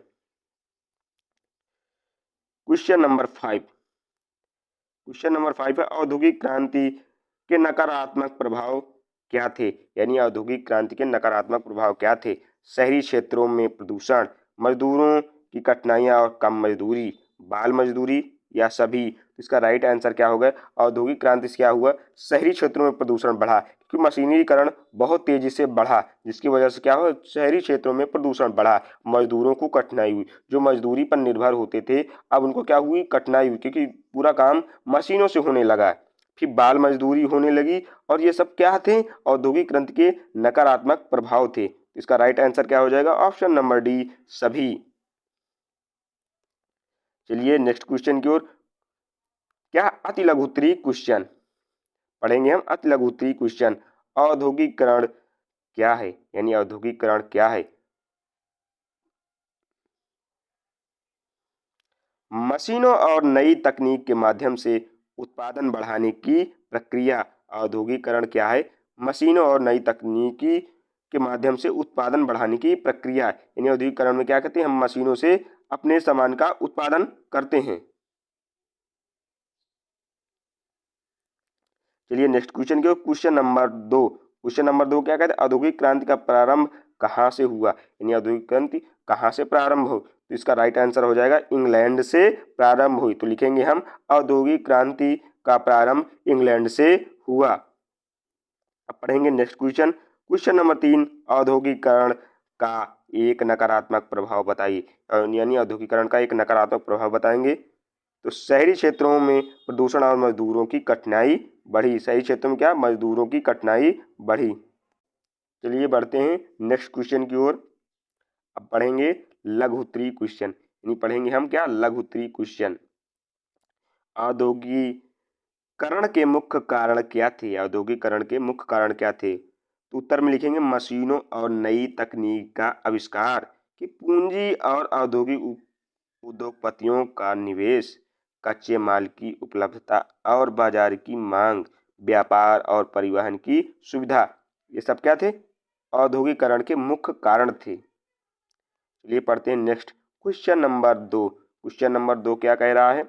A: question number 5। Question number 5 है, औद्योगिक क्रांति के नकारात्मक प्रभाव क्या थे। यानी औद्योगिक क्रांति के नकारात्मक प्रभाव क्या थे। शहरी क्षेत्रों में प्रदूषण, मजदूरों की कठिनाइयां और कम मजदूरी, बाल मजदूरी या सभी। तो इसका राइट आंसर क्या होगा, औद्योगिक क्रांति से क्या हुआ, शहरी क्षेत्रों में प्रदूषण बढ़ा, क्योंकि मशीनीकरण बहुत तेजी से बढ़ा, जिसकी वजह से क्या हुआ, शहरी क्षेत्रों में प्रदूषण बढ़ा। मजदूरों को कठिनाई हुई, जो मजदूरी पर निर्भर होते थे अब उनको क्या हुई, कठिनाई हुई, क्योंकि पूरा काम मशीनों से होने लगा। फिर बाल मजदूरी होने लगी, और ये सब क्या थे, औद्योगिक क्रांति के नकारात्मक प्रभाव थे। इसका राइट आंसर क्या हो जाएगा, ऑप्शन नंबर डी सभी। चलिए नेक्स्ट क्वेश्चन की ओर। क्या अति लघुत्तरीय क्वेश्चन पढ़ेंगे हम। अति लघुत्तरीय क्वेश्चन, औद्योगिकरण क्या है। यानी औद्योगिकरण क्या है, मशीनों और नई तकनीक के माध्यम से उत्पादन बढ़ाने की प्रक्रिया। औद्योगिकरण क्या है, मशीनों और नई तकनीकी के माध्यम से उत्पादन बढ़ाने की प्रक्रिया। यानी औद्योगिकरण में क्या करते हैं, हम मशीनों से अपने सामान का उत्पादन करते हैं। चलिए नेक्स्ट क्वेश्चन की ओर। Question number 2। क्वेश्चन नंबर 2 क्या कहते हैं, औद्योगिक क्रांति का प्रारंभ कहाँ से हुआ। यानी औद्योगिक क्रांति कहाँ से प्रारंभ हो। तो इसका राइट आंसर हो जाएगा, इंग्लैंड से प्रारंभ हुई। तो लिखेंगे हम, औद्योगिक क्रांति का प्रारंभ इंग्लैंड से हुआ। अब पढ़ेंगे नेक्स्ट क्वेश्चन। क्वेश्चन नंबर 3, औद्योगिकरण का एक नकारात्मक प्रभाव बताइए। यानी औद्योगिकरण का एक नकारात्मक प्रभाव बताएंगे। तो शहरी क्षेत्रों में प्रदूषण और मजदूरों की कठिनाई बढ़ी। शहरी क्षेत्रों में क्या, मजदूरों की कठिनाई बढ़ी। चलिए बढ़ते हैं नेक्स्ट क्वेश्चन की ओर। अब पढ़ेंगे लघु उत्तरीय क्वेश्चन, यानी पढ़ेंगे हम क्या, लघु उत्तरीय क्वेश्चन। औद्योगिकरण के मुख्य कारण क्या थे? औद्योगिकरण के मुख्य कारण क्या थे? तो उत्तर में लिखेंगे मशीनों और नई तकनीक का आविष्कार, कि पूंजी और औद्योगिक उद्योगपतियों का निवेश, कच्चे माल की उपलब्धता और बाजार की मांग, व्यापार और परिवहन की सुविधा, ये सब क्या थे? औद्योगिकरण के मुख्य कारण थे। चलिए पढ़ते हैं next question number 2। Question number 2 क्या कह रहा है?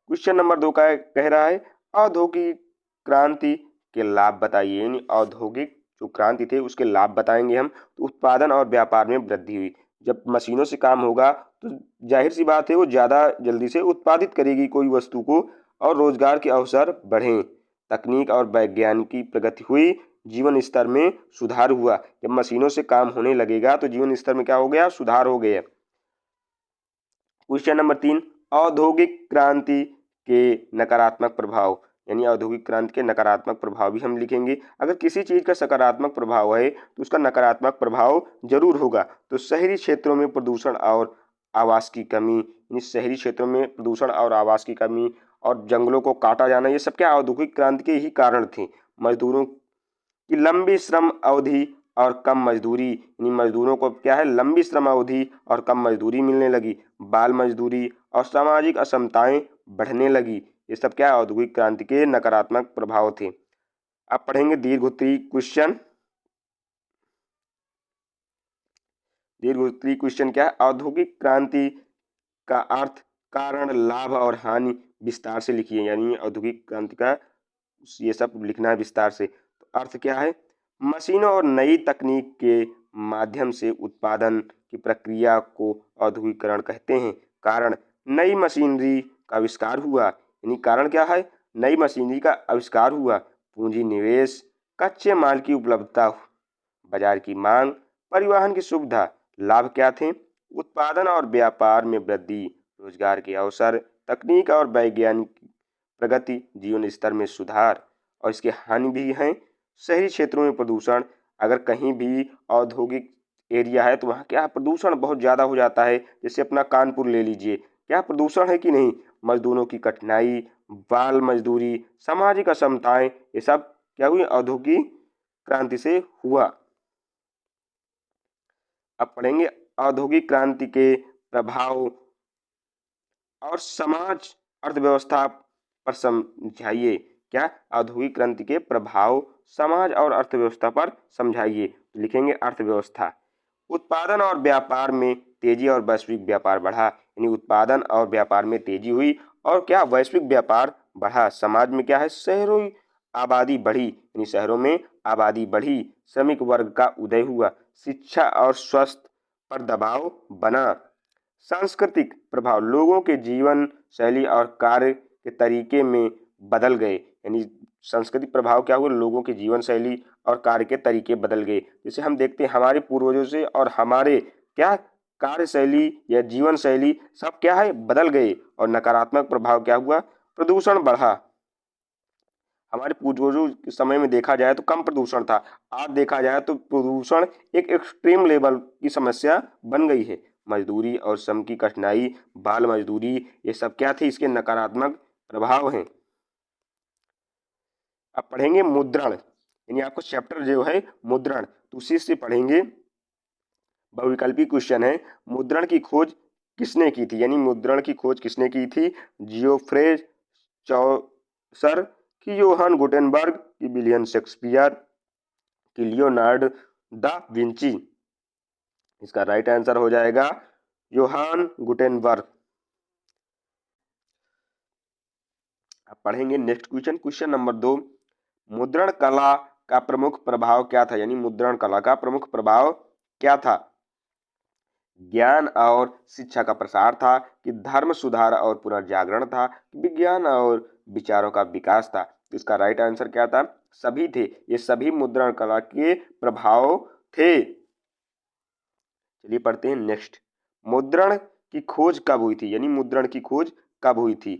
A: क्वेश्चन नंबर 2 का कह रहा है औद्योगिक क्रांति के लाभ बताइए, यानी औद्योगिक जो क्रांति थे उसके लाभ बताएंगे हम। तो उत्पादन और व्यापार में वृद्धि हुई। जब मशीनों से काम होगा तो जाहिर सी बात है वो ज़्यादा जल्दी से उत्पादित करेगी कोई वस्तु को, और रोजगार के अवसर बढ़े। तकनीक और वैज्ञानिक की प्रगति हुई, जीवन स्तर में सुधार हुआ। जब मशीनों से काम होने लगेगा तो जीवन स्तर में क्या हो गया? सुधार हो गया। क्वेश्चन नंबर 3, औद्योगिक क्रांति के नकारात्मक प्रभाव, यानी औद्योगिक क्रांति के नकारात्मक प्रभाव भी हम लिखेंगे। अगर किसी चीज का सकारात्मक प्रभाव है तो उसका नकारात्मक प्रभाव जरूर होगा। तो शहरी क्षेत्रों में प्रदूषण और आवास की कमी, यानी शहरी क्षेत्रों में प्रदूषण और आवास की कमी और जंगलों को काटा जाना, ये सब क्या औद्योगिक क्रांति के ही कारण थे। मजदूरों कि लंबी श्रम अवधि और कम मजदूरी, यानी मजदूरों को क्या है? लंबी श्रम अवधि और कम मजदूरी मिलने लगी। बाल मजदूरी और सामाजिक असमताएं बढ़ने लगी। ये सब क्या औद्योगिक क्रांति के नकारात्मक प्रभाव थे। अब पढ़ेंगे दीर्घोत्तरीय क्वेश्चन। दीर्घोत्तरीय क्वेश्चन क्या है? औद्योगिक क्रांति का अर्थ, कारण, लाभ और हानि विस्तार से लिखिए, यानी औद्योगिक क्रांति का ये सब लिखना है विस्तार से। तो अर्थ क्या है? मशीनों और नई तकनीक के माध्यम से उत्पादन की प्रक्रिया को औद्योगिकरण कहते हैं। कारण, नई मशीनरी का आविष्कार हुआ, यानी कारण क्या है? नई मशीनरी का आविष्कार हुआ। पूंजी निवेश, कच्चे माल की उपलब्धता, बाजार की मांग, परिवहन की सुविधा। लाभ क्या थे? उत्पादन और व्यापार में वृद्धि, रोजगार के अवसर, तकनीक और वैज्ञानिक प्रगति, जीवन स्तर में सुधार। और इसके हानि भी हैं, शहरी क्षेत्रों में प्रदूषण। अगर कहीं भी औद्योगिक एरिया है तो वहाँ क्या प्रदूषण बहुत ज़्यादा हो जाता है। जैसे अपना कानपुर ले लीजिए, क्या प्रदूषण है कि नहीं? मजदूरों की कठिनाई, बाल मजदूरी, सामाजिक असमताएं, ये सब क्या हुई? औद्योगिक क्रांति से हुआ। अब पढ़ेंगे औद्योगिक क्रांति के प्रभाव और समाज अर्थव्यवस्था पर समझाइए। क्या? औद्योगिक क्रांति के प्रभाव समाज और अर्थव्यवस्था पर समझाइए। लिखेंगे अर्थव्यवस्था। उत्पादन और व्यापार में तेजी और वैश्विक व्यापार बढ़ा, यानी उत्पादन और व्यापार में तेजी हुई और क्या? वैश्विक व्यापार बढ़ा। समाज में क्या है? शहरों आबादी बढ़ी, यानी शहरों में आबादी बढ़ी। श्रमिक वर्ग का उदय हुआ। शिक्षा और स्वास्थ्य पर दबाव बना। सांस्कृतिक प्रभाव, लोगों के जीवन शैली और कार्य के तरीके में बदल गए, यानी सांस्कृतिक प्रभाव क्या हुआ? लोगों के जीवन शैली और कार्य के तरीके बदल गए। जैसे हम देखते हैं हमारे पूर्वजों से और हमारे क्या कार्य शैली या जीवन शैली सब क्या है? बदल गए। और नकारात्मक प्रभाव क्या हुआ? प्रदूषण बढ़ा। हमारे पूर्वजों के समय में देखा जाए तो कम प्रदूषण था। आज देखा जाए तो प्रदूषण एक एक्सट्रीम लेवल की समस्या बन गई है। मजदूरी और श्रम की कठिनाई, बाल मजदूरी, ये सब क्या थे? इसके नकारात्मक प्रभाव हैं। अब पढ़ेंगे मुद्रण, यानी आपको चैप्टर जो है मुद्रण, तो उसी से पढ़ेंगे। बहुविकल्पी क्वेश्चन है। मुद्रण की खोज किसने की थी? यानी मुद्रण की खोज किसने की थी? जियोफ्रे चौसर, की योहान गुटेनबर्ग, की विलियम शेक्सपियर, की लियोनार्ड दा विंची। इसका राइट आंसर हो जाएगा योहान गुटेनबर्ग। अब पढ़ेंगे नेक्स्ट क्वेश्चन। क्वेश्चन नंबर 2, मुद्रण कला का प्रमुख प्रभाव क्या था? यानी मुद्रण कला का प्रमुख प्रभाव क्या था? ज्ञान और शिक्षा का प्रसार था, कि धर्म सुधार और पुनर्जागरण था, विज्ञान और विचारों का विकास था। तो इसका राइट आंसर क्या था? सभी थे। ये सभी मुद्रण कला के प्रभाव थे। चलिए पढ़ते हैं नेक्स्ट। मुद्रण की खोज कब हुई थी? यानी मुद्रण की खोज कब हुई थी?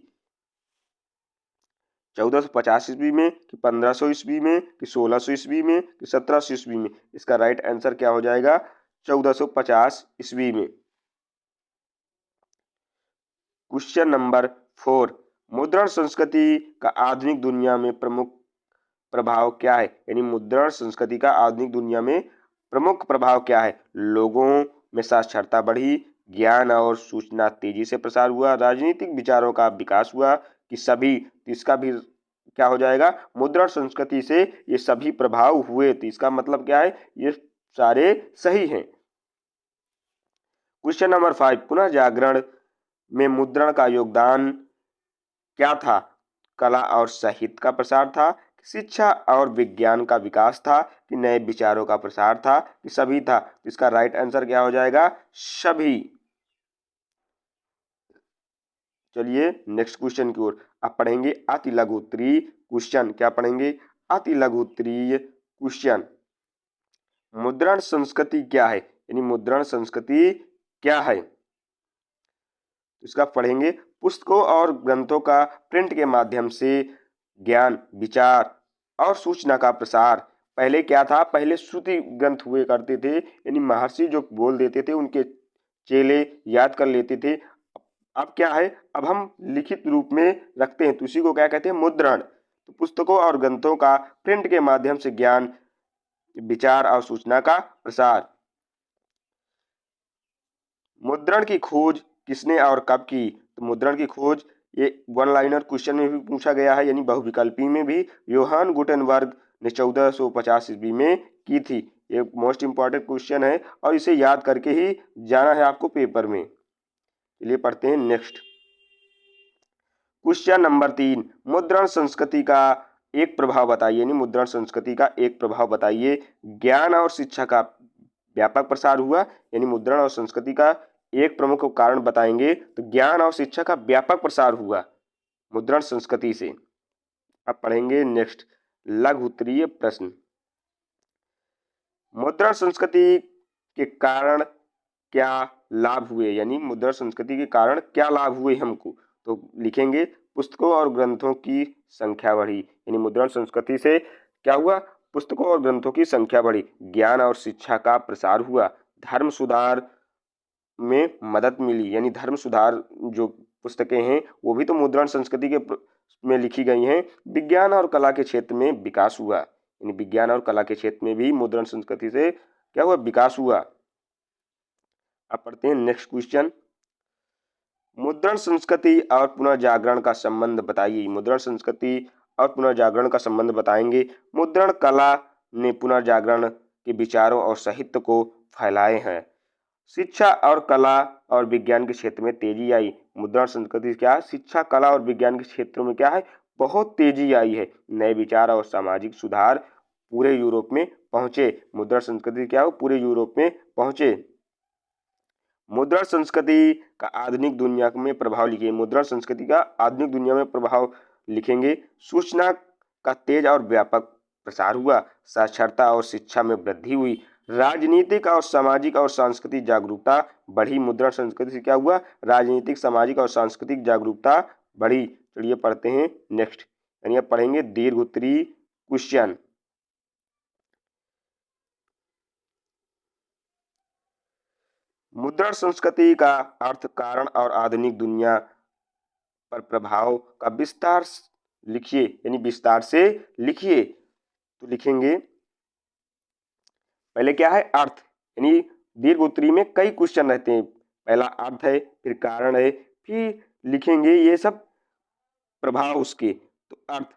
A: 1450 ईस्वी में कि 1500 ईस्वी में कि 1600 ईस्वी में कि 1700 ईस्वी में? इसका राइट आंसर क्या हो जाएगा? 1450 ईस्वी में। क्वेश्चन नंबर 4, मुद्रण संस्कृति का आधुनिक दुनिया में प्रमुख प्रभाव क्या है? यानी मुद्रण संस्कृति का आधुनिक दुनिया में प्रमुख प्रभाव क्या है? लोगों में साक्षरता बढ़ी, ज्ञान और सूचना तेजी से प्रसार हुआ, राजनीतिक विचारों का विकास हुआ कि सभी? तो इसका भी क्या हो जाएगा? मुद्रण संस्कृति से ये सभी प्रभाव हुए। तो इसका मतलब क्या है? ये सारे सही हैं। क्वेश्चन नंबर 5, पुनः जागरण में मुद्रण का योगदान क्या था? कला और साहित्य का प्रसार था, शिक्षा और विज्ञान का विकास था कि नए विचारों का प्रसार था कि सभी था? तो इसका राइट आंसर क्या हो जाएगा? सभी। चलिए नेक्स्ट क्वेश्चन की ओर आप पढ़ेंगे अति लघु उत्तरीय क्वेश्चन। क्या पढ़ेंगे? अति लघु उत्तरीय क्वेश्चन। मुद्रण संस्कृति क्या है? यानी मुद्रण संस्कृति क्या है? इसका पढ़ेंगे, पुस्तकों और ग्रंथों का प्रिंट के माध्यम से ज्ञान, विचार और सूचना का प्रसार। पहले क्या था? पहले श्रुति ग्रंथ हुए करते थे, यानी महर्षि जो बोल देते थे उनके चेले याद कर लेते थे। अब क्या है? अब हम लिखित रूप में रखते हैं, तो उसी को क्या कहते हैं? मुद्रण। तो पुस्तकों और ग्रंथों का प्रिंट के माध्यम से ज्ञान, विचार और सूचना का प्रसार। मुद्रण की खोज किसने और कब की? तो मुद्रण की खोज ये वन लाइनर क्वेश्चन में भी पूछा गया है, यानी बहुविकल्पी में भी योहान गुटेनबर्ग ने 1450 ईस्वी में की थी। ये मोस्ट इंपॉर्टेंट क्वेश्चन है और इसे याद करके ही जाना है आपको पेपर में। चलिए पढ़ते हैं नेक्स्ट क्वेश्चन नंबर 3, मुद्रण संस्कृति का एक प्रभाव बताइए। यानी मुद्रण संस्कृति का एक प्रभाव बताइए। ज्ञान और शिक्षा का व्यापक प्रसार हुआ, यानी मुद्रण और संस्कृति का एक प्रमुख कारण बताएंगे तो ज्ञान और शिक्षा का व्यापक प्रसार हुआ मुद्रण संस्कृति से। अब पढ़ेंगे नेक्स्ट लघु उत्तरीय प्रश्न। मुद्रण संस्कृति के कारण क्या लाभ हुए? यानी मुद्रण संस्कृति के कारण क्या लाभ हुए हमको? तो लिखेंगे, पुस्तकों और ग्रंथों की संख्या बढ़ी। यानी मुद्रण संस्कृति से क्या हुआ? पुस्तकों और ग्रंथों की संख्या बढ़ी, ज्ञान और शिक्षा का प्रसार हुआ, धर्म सुधार में मदद मिली। यानी धर्म सुधार जो पुस्तकें हैं वो भी तो मुद्रण संस्कृति के में लिखी गई हैं। विज्ञान और कला के क्षेत्र में विकास हुआ, यानी विज्ञान और कला के क्षेत्र में भी मुद्रण संस्कृति से क्या हुआ? विकास हुआ। अब पढ़ते हैं नेक्स्ट क्वेश्चन। मुद्रण संस्कृति और पुनर्जागरण का संबंध बताइए। मुद्रण संस्कृति और पुनर्जागरण का संबंध बताएंगे। मुद्रण कला ने पुनर्जागरण के विचारों और साहित्य को फैलाए हैं। शिक्षा और कला और विज्ञान के क्षेत्र में तेजी आई। मुद्रण संस्कृति क्या है? शिक्षा, कला और विज्ञान के क्षेत्रों में क्या है? बहुत तेजी आई है। नए विचार और सामाजिक सुधार पूरे यूरोप में पहुंचे। मुद्रण संस्कृति क्या हो? पूरे यूरोप में पहुंचे। मुद्रण संस्कृति का आधुनिक दुनिया में प्रभाव लिखिए। मुद्रण संस्कृति का आधुनिक दुनिया में प्रभाव लिखेंगे। सूचना का तेज और व्यापक प्रसार हुआ, साक्षरता और शिक्षा में वृद्धि हुई, राजनीतिक और सामाजिक और सांस्कृतिक जागरूकता बढ़ी। मुद्रण संस्कृति से क्या हुआ? राजनीतिक, सामाजिक और सांस्कृतिक जागरूकता बढ़ी। चलिए पढ़ते हैं नेक्स्ट, यानी अब पढ़ेंगे दीर्घ उत्तरीय क्वेश्चन। मुद्रण संस्कृति का अर्थ, कारण और आधुनिक दुनिया पर प्रभाव का विस्तार लिखिए। यानी विस्तार से लिखिए। तो लिखेंगे, पहले क्या है? अर्थ। यानी दीर्घ उत्तरीय में कई क्वेश्चन रहते हैं। पहला अर्थ है, फिर कारण है, फिर लिखेंगे ये सब प्रभाव उसके। तो अर्थ,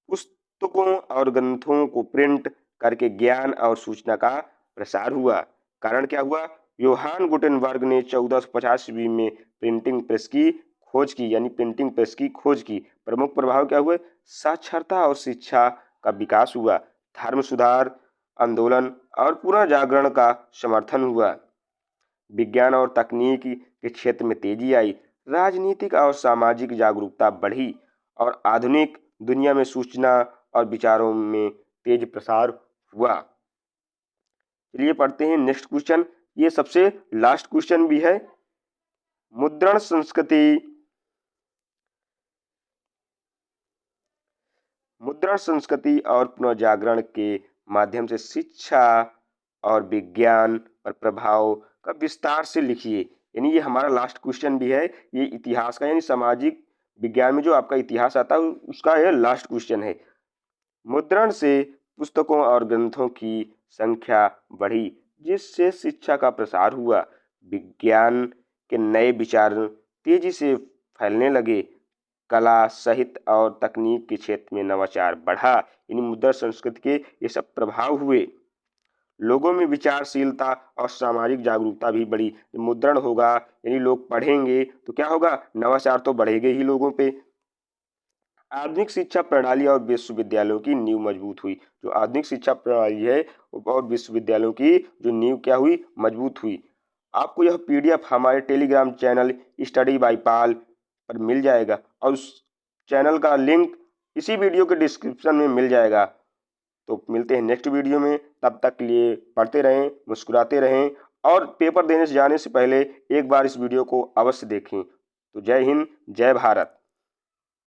A: पुस्तकों और ग्रंथों को प्रिंट करके ज्ञान और सूचना का प्रसार हुआ। कारण क्या हुआ? योहान गुटेनबर्ग ने 1450 ईस्वी में प्रिंटिंग प्रेस की खोज की, यानी प्रिंटिंग प्रेस की खोज की। प्रमुख प्रभाव क्या हुए? साक्षरता और शिक्षा का विकास हुआ, धर्म सुधार आंदोलन और पुनर्जागरण का समर्थन हुआ, विज्ञान और तकनीक के क्षेत्र में तेजी आई, राजनीतिक और सामाजिक जागरूकता बढ़ी और आधुनिक दुनिया में सूचना और विचारों में तेज प्रसार हुआ। चलिए पढ़ते हैं नेक्स्ट क्वेश्चन। ये सबसे लास्ट क्वेश्चन भी है। मुद्रण संस्कृति मुद्रण संस्कृति और पुनर्जागरण के माध्यम से शिक्षा और विज्ञान पर प्रभाव का विस्तार से लिखिए। यानी ये हमारा लास्ट क्वेश्चन भी है, ये इतिहास का यानी सामाजिक विज्ञान में जो आपका इतिहास आता है उसका यह लास्ट क्वेश्चन है। मुद्रण से पुस्तकों और ग्रंथों की संख्या बढ़ी, जिससे शिक्षा का प्रसार हुआ। विज्ञान के नए विचार तेजी से फैलने लगे। कला, साहित्य और तकनीक के क्षेत्र में नवाचार बढ़ा। यानी मुद्रण संस्कृति के ये सब प्रभाव हुए। लोगों में विचारशीलता और सामाजिक जागरूकता भी बढ़ी। मुद्रण होगा यानी लोग पढ़ेंगे तो क्या होगा, नवाचार तो बढ़ेंगे ही लोगों पे। आधुनिक शिक्षा प्रणाली और विश्वविद्यालयों की नींव मजबूत हुई। जो आधुनिक शिक्षा प्रणाली है और विश्वविद्यालयों की जो नींव क्या हुई, मजबूत हुई। आपको यह पीडीएफ हमारे टेलीग्राम चैनल स्टडी बाय पाल पर मिल जाएगा और उस चैनल का लिंक इसी वीडियो के डिस्क्रिप्शन में मिल जाएगा। तो मिलते हैं नेक्स्ट वीडियो में, तब तक के लिए पढ़ते रहें, मुस्कुराते रहें और पेपर देने से जाने से पहले एक बार इस वीडियो को अवश्य देखें। तो जय हिंद, जय भारत।